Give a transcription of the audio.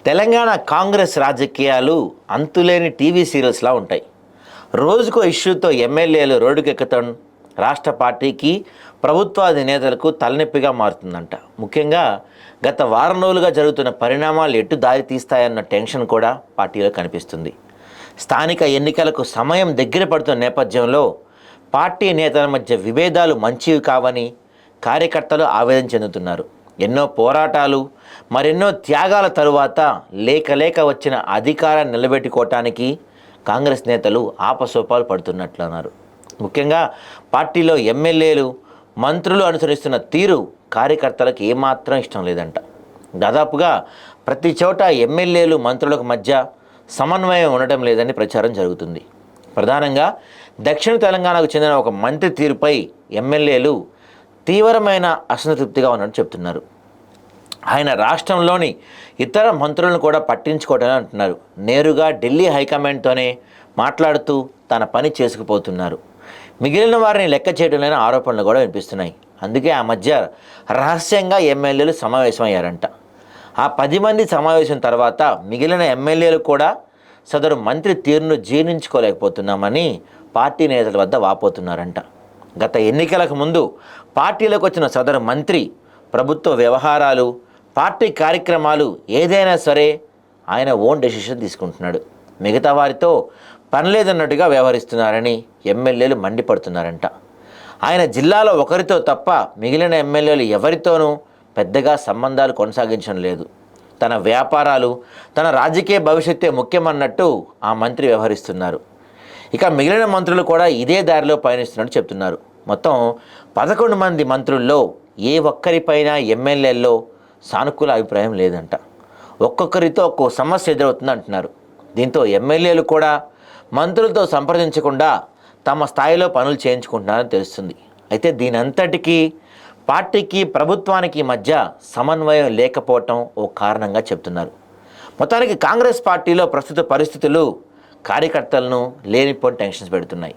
తెలంగాణ కాంగ్రెస్ రాజకీయాలు అంతులేని టీవీ సీరియల్స్లా ఉంటాయి. రోజుకో ఇష్యూతో ఎమ్మెల్యేలు రోడ్డుకెక్కడం రాష్ట్ర పార్టీకి, ప్రభుత్వ అధినేతలకు తలనొప్పిగా మారుతుందంట. ముఖ్యంగా గత వారం రోజులుగా జరుగుతున్న పరిణామాలు ఎటు దారి తీస్తాయన్న టెన్షన్ కూడా పార్టీలో కనిపిస్తుంది. స్థానిక ఎన్నికలకు సమయం దగ్గర పడుతున్న నేపథ్యంలో పార్టీ నేతల మధ్య విభేదాలు మంచివి కావని కార్యకర్తలు ఆవేదన చెందుతున్నారు. ఎన్నో పోరాటాలు, మరెన్నో త్యాగాల తరువాత లేక వచ్చిన అధికారాన్ని నిలబెట్టుకోవటానికి కాంగ్రెస్ నేతలు ఆపసోపాలు పడుతున్నట్లన్నారు. ముఖ్యంగా పార్టీలో ఎమ్మెల్యేలు, మంత్రులు అనుసరిస్తున్న తీరు కార్యకర్తలకు ఏమాత్రం ఇష్టం లేదంట. దాదాపుగా ప్రతి చోట ఎమ్మెల్యేలు, మంత్రులకు మధ్య సమన్వయం ఉండటం లేదని ప్రచారం జరుగుతుంది. ప్రధానంగా దక్షిణ తెలంగాణకు చెందిన ఒక మంత్రి తీరుపై ఎమ్మెల్యేలు తీవ్రమైన అసంతృప్తిగా ఉన్నట్టు చెప్తున్నారు. ఆయన రాష్ట్రంలోని ఇతర మంత్రులను కూడా పట్టించుకోవటం అంటున్నారు. నేరుగా ఢిల్లీ హైకమాండ్తోనే మాట్లాడుతూ తన పని చేసుకుపోతున్నారు. మిగిలిన వారిని లెక్క చేయడం లేని ఆరోపణలు కూడా వినిపిస్తున్నాయి. అందుకే ఆ మధ్య రహస్యంగా ఎమ్మెల్యేలు సమావేశమయ్యారంట. ఆ 10 మంది సమావేశం తర్వాత మిగిలిన ఎమ్మెల్యేలు కూడా సదరు మంత్రి తీరును జీర్ణించుకోలేకపోతున్నామని పార్టీ నేతల వద్ద వాపోతున్నారంట. గత ఎన్నికలకు ముందు పార్టీలోకి వచ్చిన సదరు మంత్రి ప్రభుత్వ వ్యవహారాలు, పార్టీ కార్యక్రమాలు ఏదైనా సరే ఆయన ఓన్ డెసిషన్ తీసుకుంటున్నాడు. మిగతా వారితో పనిలేదన్నట్టుగా వ్యవహరిస్తున్నారని ఎమ్మెల్యేలు మండిపడుతున్నారంట. ఆయన జిల్లాలో ఒకరితో తప్ప మిగిలిన ఎమ్మెల్యేలు ఎవరితోనూ పెద్దగా సంబంధాలు కొనసాగించడం లేదు. తన వ్యాపారాలు, తన రాజకీయ భవిష్యత్తే ముఖ్యమన్నట్టు ఆ మంత్రి వ్యవహరిస్తున్నారు. ఇక మిగిలిన మంత్రులు కూడా ఇదే దారిలో పయనిస్తున్నట్టు చెప్తున్నారు. మొత్తం 11 మంది మంత్రుల్లో ఏ ఒక్కరిపైన ఎమ్మెల్యేల్లో సానుకూల అభిప్రాయం లేదంట. ఒక్కొక్కరితో ఒక్కో సమస్య ఎదురవుతుంది అంటున్నారు. దీంతో ఎమ్మెల్యేలు కూడా మంత్రులతో సంప్రదించకుండా తమ స్థాయిలో పనులు చేయించుకుంటున్నారని తెలుస్తుంది. అయితే దీనంతటికీ పార్టీకి, ప్రభుత్వానికి మధ్య సమన్వయం లేకపోవటం ఓ కారణంగా చెప్తున్నారు. మొత్తానికి కాంగ్రెస్ పార్టీలో ప్రస్తుత పరిస్థితులు కార్యకర్తలను లేనిపోని టెన్షన్స్ పెడుతున్నాయి.